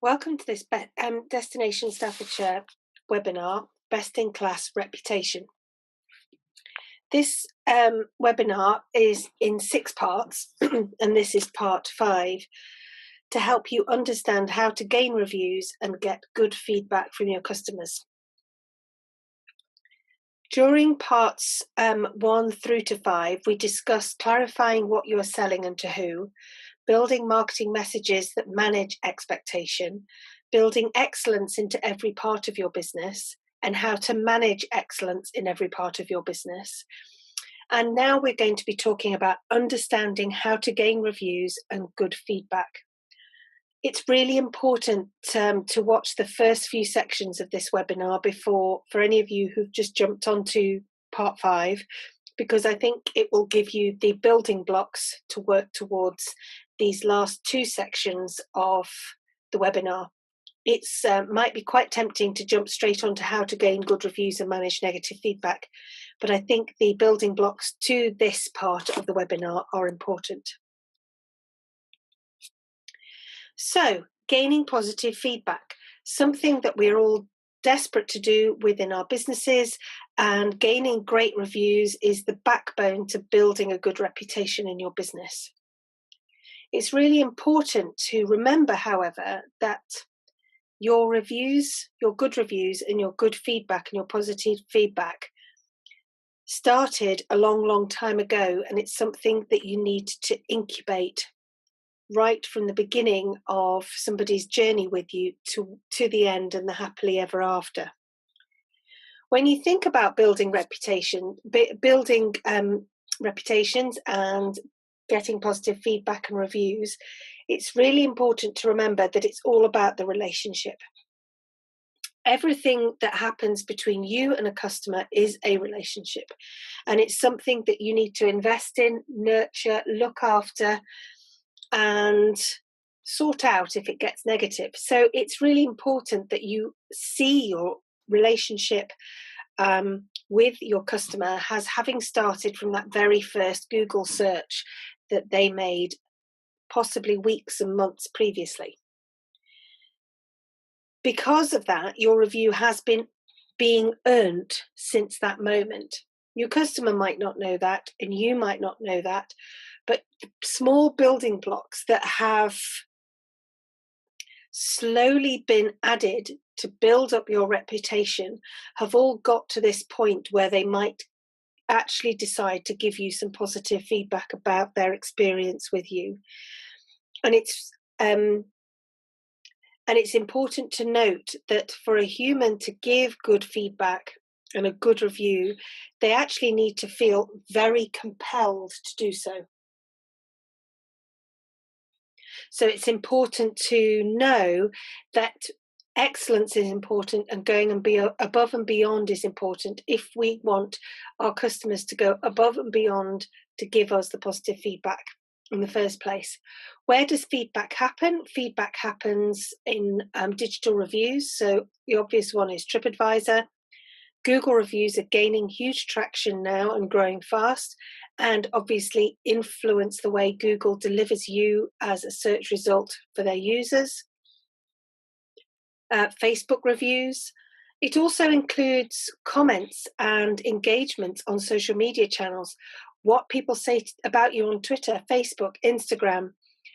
Welcome to this Destination Staffordshire webinar, Best in Class Reputation. This webinar is in 6 parts, and this is part 5, to help you understand how to gain reviews and get good feedback from your customers. During parts 1 through to 5, we discussed clarifying what you are selling and to who, building marketing messages that manage expectation, building excellence into every part of your business, and how to manage excellence in every part of your business. And now we're going to be talking about understanding how to gain reviews and good feedback. It's really important to watch the first few sections of this webinar for any of you who've just jumped onto part 5, because I think it will give you the building blocks to work towards these last 2 sections of the webinar. It might be quite tempting to jump straight onto how to gain good reviews and manage negative feedback, but I think the building blocks to this part of the webinar are important. So, gaining positive feedback, something that we're all desperate to do within our businesses, and gaining great reviews is the backbone to building a good reputation in your business. It's really important to remember, however, that your reviews, your good reviews and your good feedback and your positive feedback started a long time ago, and it's something that you need to incubate right from the beginning of somebody's journey with you to the end and the happily ever after. When you think about building reputations and getting positive feedback and reviews, it's really important to remember that it's all about the relationship. Everything that happens between you and a customer is a relationship, and it's something that you need to invest in, nurture, look after, and sort out if it gets negative. So it's really important that you see your relationship with your customer as having started from that very first Google search that they made, possibly weeks and months previously. Because of that, your review has been being earned since that moment. Your customer might not know that, and you might not know that, but small building blocks that have slowly been added to build up your reputation have all got to this point where they might actually decide to give you some positive feedback about their experience with you. And it's important to note that for a human to give good feedback and a good review, they actually need to feel very compelled to do so. So it's important to know that excellence is important, and going and be above and beyond is important if we want our customers to go above and beyond to give us the positive feedback in the first place. Where does feedback happen? Feedback happens in digital reviews. So the obvious one is TripAdvisor. Google reviews are gaining huge traction now and growing fast, and obviously influence the way Google delivers you as a search result for their users. Facebook reviews. It also includes comments and engagement on social media channels, what people say about you on Twitter, Facebook, Instagram,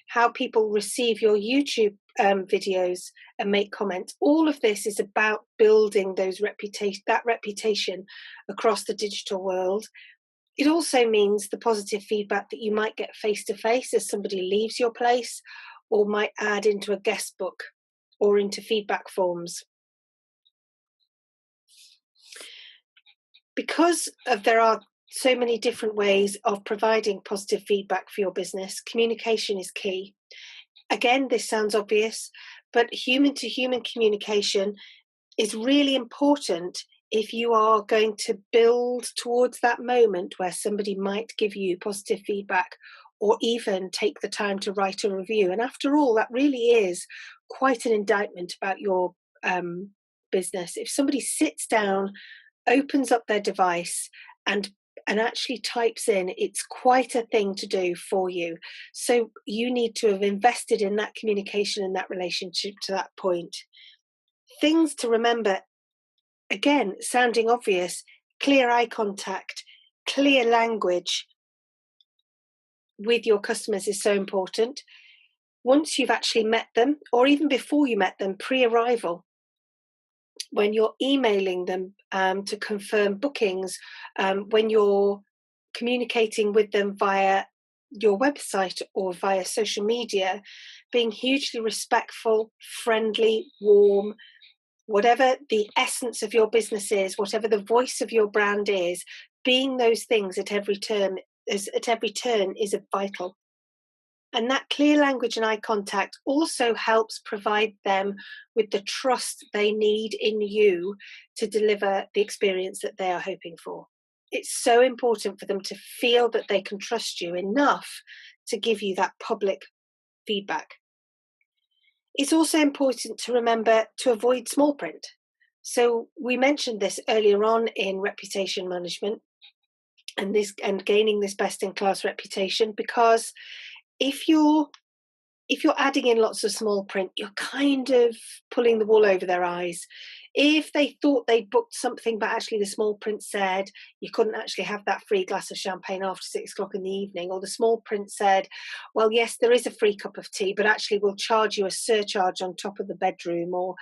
how people receive your YouTube videos and make comments. All of this is about building that reputation across the digital world. It also means the positive feedback that you might get face-to-face as somebody leaves your place, or might add into a guest book or into feedback forms. Because there are so many different ways of providing positive feedback for your business, communication is key. Again, this sounds obvious, but human-to-human communication is really important if you are going to build towards that moment where somebody might give you positive feedback or even take the time to write a review. And after all, that really is quite an indictment about your business. If somebody sits down, opens up their device and and actually types in, it's quite a thing to do for you. So you need to have invested in that communication and that relationship to that point. Things to remember, again, sounding obvious: clear eye contact, clear language with your customers is so important. Once you've actually met them, or even before you met them, pre-arrival, when you're emailing them to confirm bookings, when you're communicating with them via your website or via social media, being hugely respectful, friendly, warm, whatever the essence of your business is, whatever the voice of your brand is, being those things at every turn is vital. And that clear language and eye contact also helps provide them with the trust they need in you to deliver the experience that they are hoping for. It's so important for them to feel that they can trust you enough to give you that public feedback. It's also important to remember to avoid small print. So we mentioned this earlier on in reputation management and gaining this best in class reputation, because if you're adding in lots of small print, you're kind of pulling the wool over their eyes. If they thought they booked something, but actually the small print said you couldn't actually have that free glass of champagne after 6 o'clock in the evening, or the small print said, well, yes, there is a free cup of tea, but actually we'll charge you a surcharge on top of the bedroom, or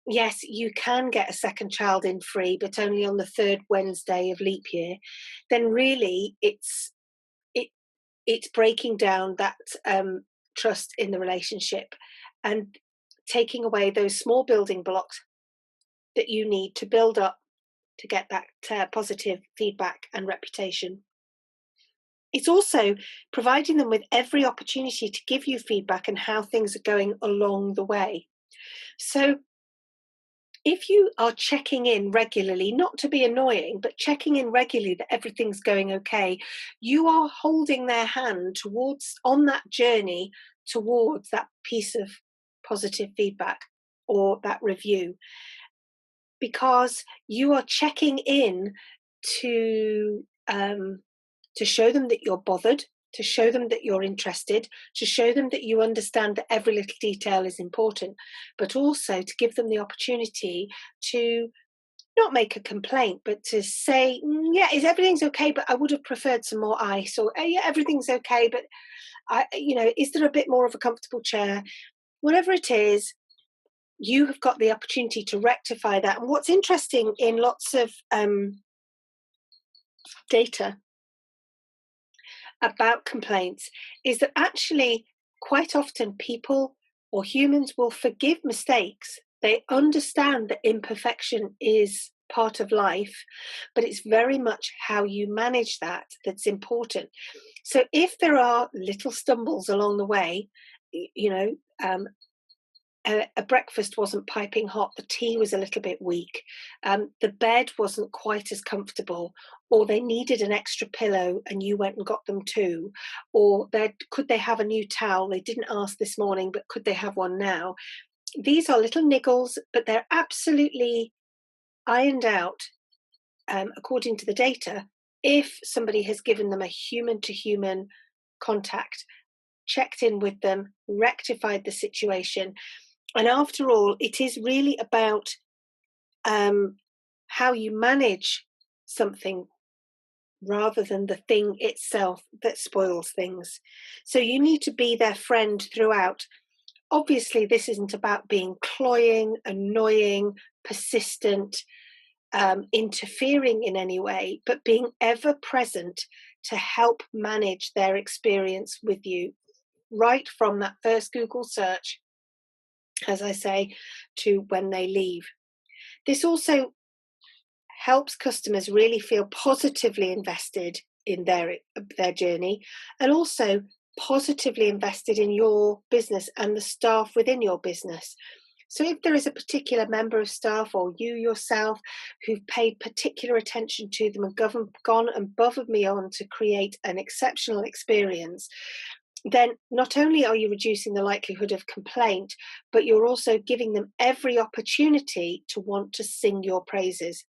yes, you can get a second child in free, but only on the third Wednesday of leap year, then really it's breaking down that trust in the relationship and taking away those small building blocks that you need to build up to get that positive feedback and reputation. It's also providing them with every opportunity to give you feedback and how things are going along the way. So if you are checking in regularly, not to be annoying, but checking in regularly that everything's going okay, you are holding their hand on that journey towards that piece of positive feedback or that review, because you are checking in to show them that you're bothered, to show them that you're interested, to show them that you understand that every little detail is important, but also to give them the opportunity to not make a complaint, but to say, yeah, everything's okay, but I would have preferred some more ice, or yeah, everything's okay, but is there a bit more of a comfortable chair? Whatever it is, you have got the opportunity to rectify that. And what's interesting in lots of data about complaints is that actually quite often people or humans will forgive mistakes. They understand that imperfection is part of life, but it's very much how you manage that that's important. So if there are little stumbles along the way, a breakfast wasn't piping hot, the tea was a little bit weak, the bed wasn't quite as comfortable, or they needed an extra pillow and you went and got them too, or could they have a new towel? They didn't ask this morning, but could they have one now? These are little niggles, but they're absolutely ironed out according to the data if somebody has given them a human-to-human contact, checked in with them, rectified the situation. And after all, it is really about how you manage something rather than the thing itself that spoils things. So you need to be their friend throughout. Obviously, this isn't about being cloying, annoying, persistent, interfering in any way, but being ever present to help manage their experience with you, right from that first Google search, as I say, to when they leave. This also helps customers really feel positively invested in their journey, and also positively invested in your business and the staff within your business. So if there is a particular member of staff or you yourself who've paid particular attention to them and gone above and beyond to create an exceptional experience, then not only are you reducing the likelihood of complaint, but you're also giving them every opportunity to want to sing your praises.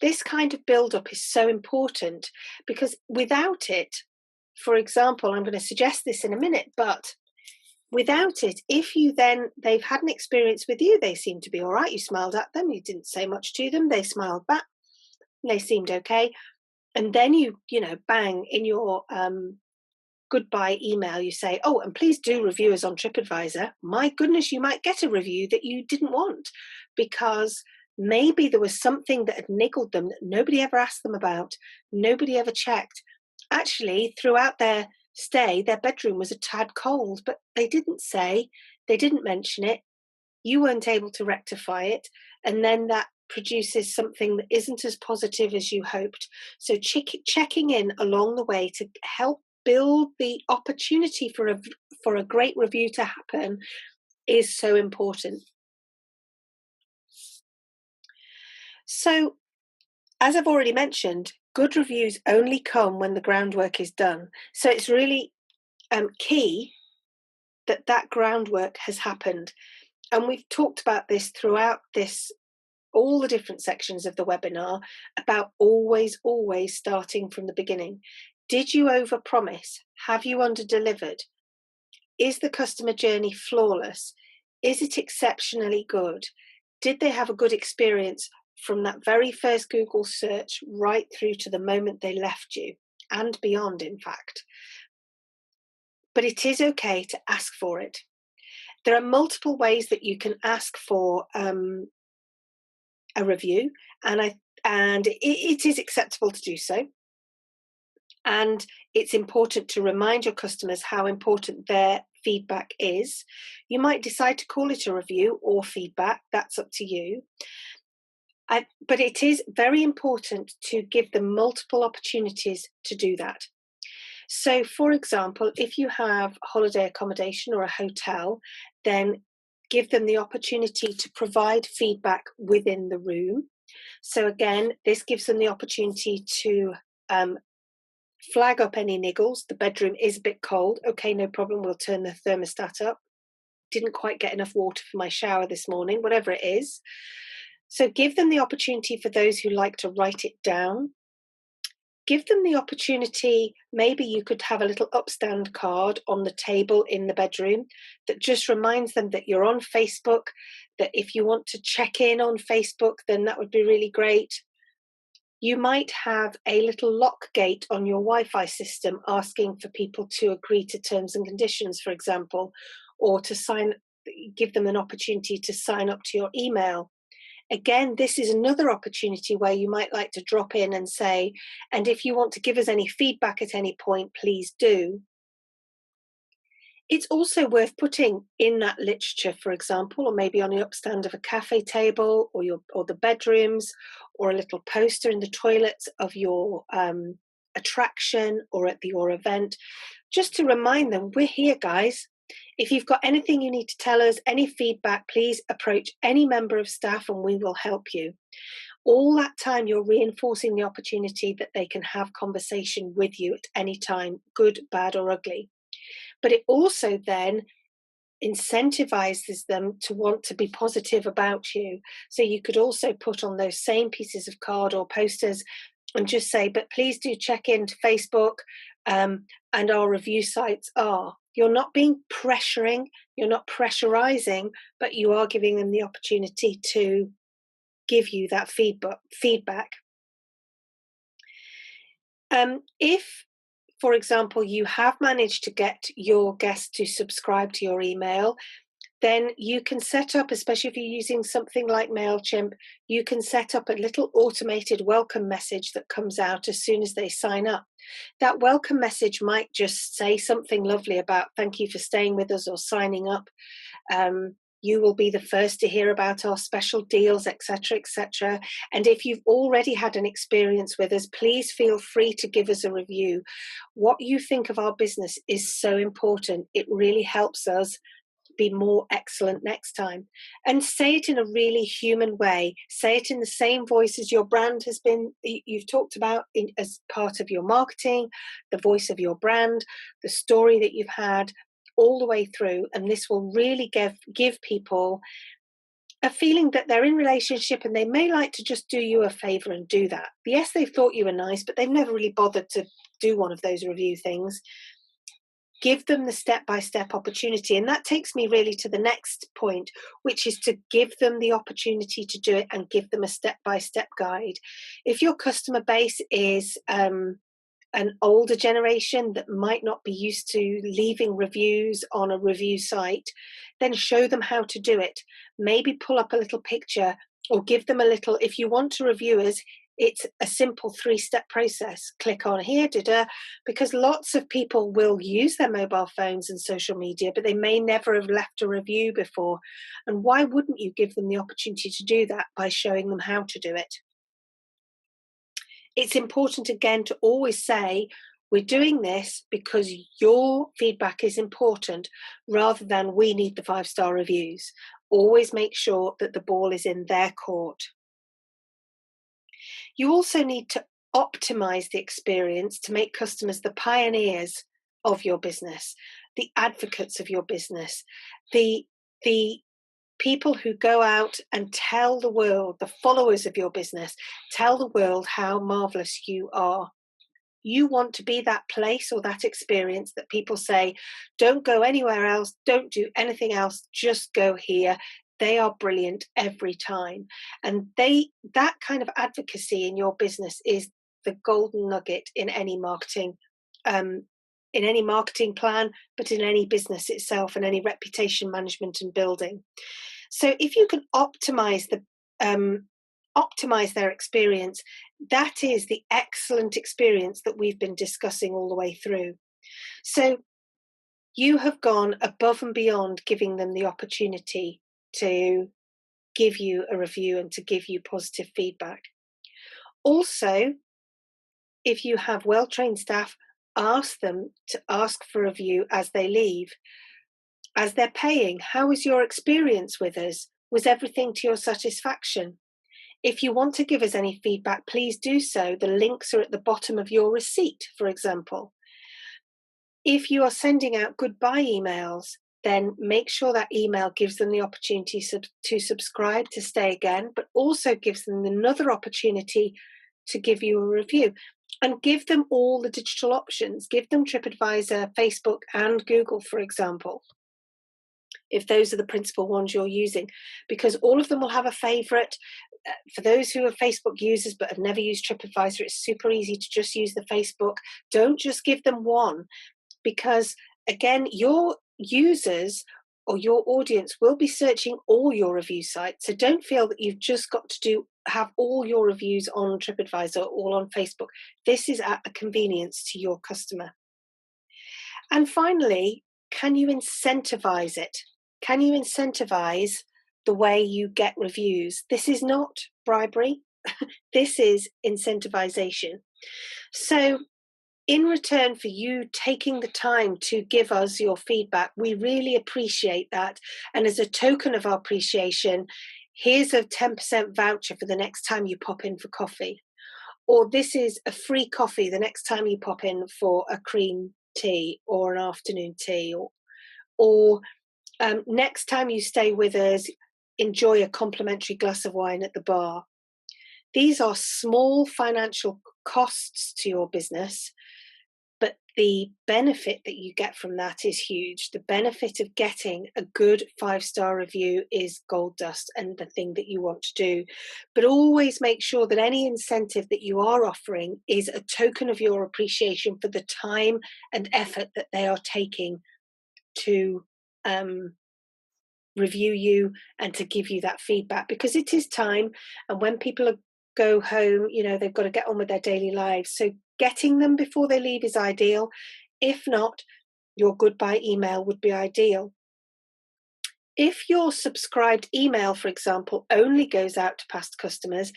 This kind of build-up is so important, because without it, for example, I'm going to suggest this in a minute, but without it, if they've had an experience with you, they seem to be all right, you smiled at them, you didn't say much to them, they smiled back, they seemed okay, and then you bang, in your goodbye email, you say, oh, and please do review us on TripAdvisor. My goodness, you might get a review that you didn't want, because maybe there was something that had niggled them that nobody ever asked them about, nobody ever checked. Actually, throughout their stay, their bedroom was a tad cold, but they didn't mention it. You weren't able to rectify it. And then that produces something that isn't as positive as you hoped. So checking in along the way to help build the opportunity for a great review to happen is so important. So, as I've already mentioned, good reviews only come when the groundwork is done. So it's really key that groundwork has happened. And we've talked about this throughout all the different sections of the webinar, about always starting from the beginning. Did you overpromise? Have you underdelivered? Is the customer journey flawless? Is it exceptionally good? Did they have a good experience from that very first Google search right through to the moment they left you, and beyond, in fact? But it is okay to ask for it. There are multiple ways that you can ask for a review, and it is acceptable to do so. And it's important to remind your customers how important their feedback is. You might decide to call it a review or feedback, that's up to you. But it is very important to give them multiple opportunities to do that. So, for example, if you have holiday accommodation or a hotel, then give them the opportunity to provide feedback within the room. So again, this gives them the opportunity to flag up any niggles. The bedroom is a bit cold. Okay, no problem. We'll turn the thermostat up. Didn't quite get enough water for my shower this morning, whatever it is. So give them the opportunity, for those who like to write it down. Give them the opportunity, maybe you could have a little upstand card on the table in the bedroom that just reminds them that you're on Facebook, that if you want to check in on Facebook, then that would be really great. You might have a little lock gate on your Wi-Fi system asking for people to agree to terms and conditions, for example, or to give them an opportunity to sign up to your email. Again, this is another opportunity where you might like to drop in and say, and if you want to give us any feedback at any point, please do. It's also worth putting in that literature, for example, or maybe on the upstand of a cafe table, or the bedrooms, or a little poster in the toilets of your attraction or at your event, just to remind them, we're here, guys. If you've got anything you need to tell us, any feedback, please approach any member of staff and we will help you. All that time, you're reinforcing the opportunity that they can have conversation with you at any time, good, bad, or ugly. But it also then incentivizes them to want to be positive about you. So you could also put on those same pieces of card or posters and just say, but please do check into Facebook, and our review sites are. You're not being pressuring, you're not pressurizing, but you are giving them the opportunity to give you that feedback. If, for example, you have managed to get your guests to subscribe to your email, then you can set up, especially if you're using something like MailChimp, you can set up a little automated welcome message that comes out as soon as they sign up. That welcome message might just say something lovely about thank you for staying with us or signing up. You will be the first to hear about our special deals, etc., etc. And if you've already had an experience with us, please feel free to give us a review. What you think of our business is so important. It really helps us be more excellent next time. And say it in a really human way. Say it in the same voice as your brand has been, you've talked about as part of your marketing, the voice of your brand, the story that you've had all the way through. And this will really give people a feeling that they're in relationship and they may like to just do you a favor and do that. Yes, they've thought you were nice, but they've never really bothered to do one of those review things. Give them the step-by-step opportunity. And that takes me really to the next point, which is to give them the opportunity to do it and give them a step-by-step guide. If your customer base is an older generation that might not be used to leaving reviews on a review site, then show them how to do it. Maybe pull up a little picture or give them a little, if you want to review us, it's a simple 3-step process. Click on here, because lots of people will use their mobile phones and social media, but they may never have left a review before. And why wouldn't you give them the opportunity to do that by showing them how to do it? It's important, again, to always say, we're doing this because your feedback is important, rather than we need the 5-star reviews. Always make sure that the ball is in their court. You also need to optimize the experience to make customers the pioneers of your business, the advocates of your business, the people who go out and tell the world, the followers of your business, tell the world how marvelous you are. You want to be that place or that experience that people say, don't go anywhere else, don't do anything else, just go here. They are brilliant every time. And that kind of advocacy in your business is the golden nugget in any marketing plan, but in any business itself and any reputation management and building. So if you can optimize their experience, that is the excellent experience that we've been discussing all the way through. So you have gone above and beyond giving them the opportunity to give you a review and to give you positive feedback. Also, if you have well-trained staff, ask them to ask for a review as they leave. As they're paying, how was your experience with us? Was everything to your satisfaction? If you want to give us any feedback, please do so. The links are at the bottom of your receipt, for example. If you are sending out goodbye emails, then make sure that email gives them the opportunity to subscribe, to stay again, but also gives them another opportunity to give you a review. And give them all the digital options. Give them TripAdvisor, Facebook, and Google, for example, if those are the principal ones you're using, because all of them will have a favorite. For those who are Facebook users but have never used TripAdvisor, it's super easy to just use the Facebook. Don't just give them one, because again, your users or your audience will be searching all your review sites. So don't feel that you've just got to have all your reviews on TripAdvisor, all on Facebook. This is at a convenience to your customer. And finally, can you incentivize it? Can you incentivize the way you get reviews? This is not bribery. This is incentivization. So in return for you taking the time to give us your feedback, we really appreciate that. And as a token of our appreciation, here's a 10% voucher for the next time you pop in for coffee. Or this is a free coffee the next time you pop in for a cream tea or an afternoon tea. Or next time you stay with us, enjoy a complimentary glass of wine at the bar. These are small financial costs to your business, but the benefit that you get from that is huge. The benefit of getting a good 5-star review is gold dust and the thing that you want to do. But always make sure that any incentive that you are offering is a token of your appreciation for the time and effort that they are taking to review you and to give you that feedback, because it is time. And when people go home, they've got to get on with their daily lives. So getting them before they leave is ideal. If not, your goodbye email would be ideal. If your subscribed email, for example, only goes out to past customers,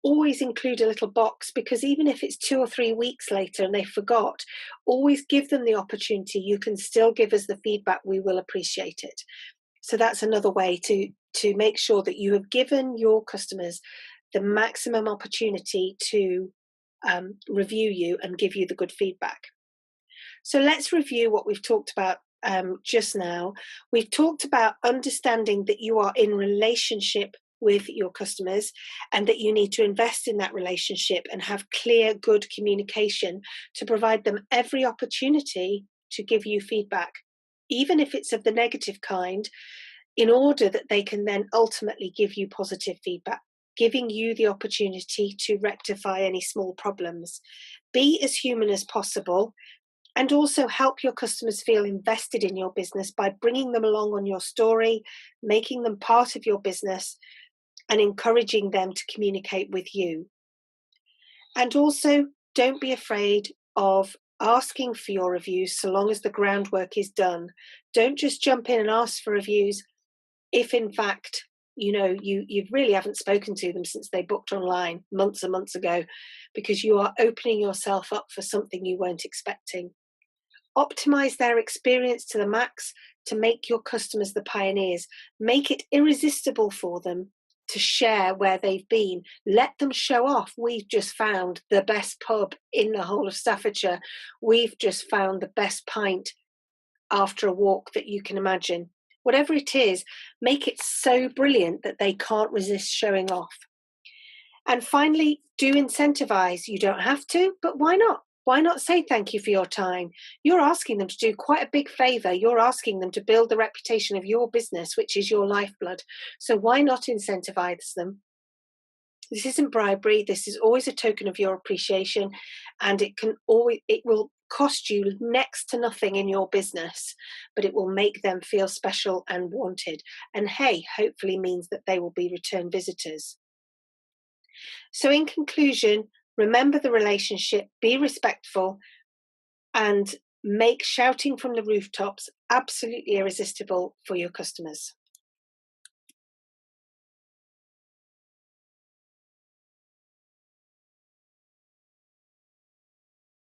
always include a little box, because even if it's 2 or 3 weeks later and they forgot, always give them the opportunity. You can still give us the feedback. We will appreciate it. So that's another way to make sure that you have given your customers the maximum opportunity to review you and give you the good feedback. So let's review what we've talked about just now. We've talked about understanding that you are in relationship with your customers and that you need to invest in that relationship and have clear, good communication to provide them every opportunity to give you feedback, even if it's of the negative kind, in order that they can then ultimately give you positive feedback, giving you the opportunity to rectify any small problems. Be as human as possible, and also help your customers feel invested in your business by bringing them along on your story, making them part of your business, and encouraging them to communicate with you. And also, don't be afraid of asking for your reviews so long as the groundwork is done. Don't just jump in and ask for reviews if in fact you really haven't spoken to them since they booked online months and months ago, because you are opening yourself up for something you weren't expecting. Optimize their experience to the max to make your customers the pioneers. Make it irresistible for them to share where they've been. Let them show off. We've just found the best pub in the whole of Staffordshire. We've just found the best pint after a walk that you can imagine. Whatever it is, make it so brilliant that they can't resist showing off. And finally, do incentivize. You don't have to, but why not? Why not say thank you for your time? You're asking them to do quite a big favor. You're asking them to build the reputation of your business, which is your lifeblood. So why not incentivize them? This isn't bribery. This is always a token of your appreciation, and it will cost you next to nothing in your business, but it will make them feel special and wanted. And hey, hopefully means that they will be return visitors. So in conclusion, remember the relationship, be respectful, and make shouting from the rooftops absolutely irresistible for your customers.